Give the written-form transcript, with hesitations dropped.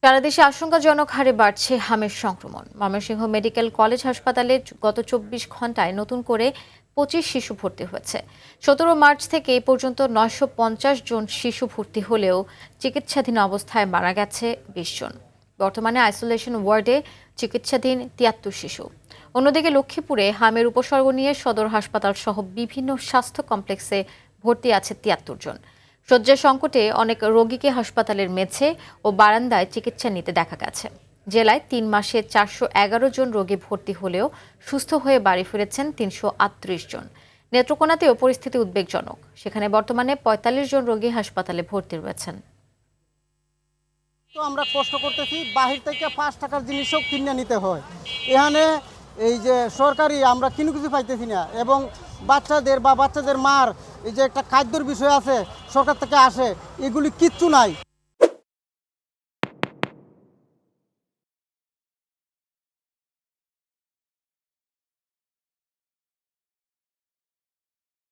সারা দেশে আশঙ্কাজনক হারে বাড়ছে হামের সংক্রমণ। ময়মনসিংহ মেডিকেল কলেজ হাসপাতালে গত ২৪ ঘন্টায় নতুন করে ২৫ শিশু ভর্তি হয়েছে। ১৭ মার্চ থেকে এ পর্যন্ত ৯৫০ জন শিশু ভর্তি হলেও চিকিৎসাধীন অবস্থায় মারা গেছে ২০ জন। বর্তমানে আইসোলেশন ওয়ার্ডে চিকিৎসাধীন ৭৩ শিশু। অন্যদিকে লক্ষ্মীপুরে হামের উপসর্গ নিয়ে সদর হাসপাতাল সহ বিভিন্ন স্বাস্থ্য কমপ্লেক্সে ভর্তি আছে ৭৩ জন। শয্যা সংকটে অনেক রোগীকে হাসপাতালের মেঝে ও বারান্দায় চিকিৎসা নিতে দেখা গেছে। জেলায় ৩ মাসে ৪১১ জন রোগী ভর্তি হলেও সুস্থ হয়ে বাড়ি ফিরেছেন ৩৩৮ জন। নেত্রকোনাতেও পরিস্থিতি উদ্বেগজনক। সেখানে বর্তমানে ৪৫ জন রোগী হাসপাতালে ভর্তি রয়েছেন। তো আমরা কষ্ট করতেছি, বাহির থেকে ৫ টাকার জিনিসও কিনে নিতে হয়। এখানে এই যে সরকারি আমরা কিছু পাইতেছি না, এবং বাচ্চাদের মার এই যে একটা খাদ্যর বিষয় আছে সরকার থেকে আসে, এগুলি কিচ্ছু নাই।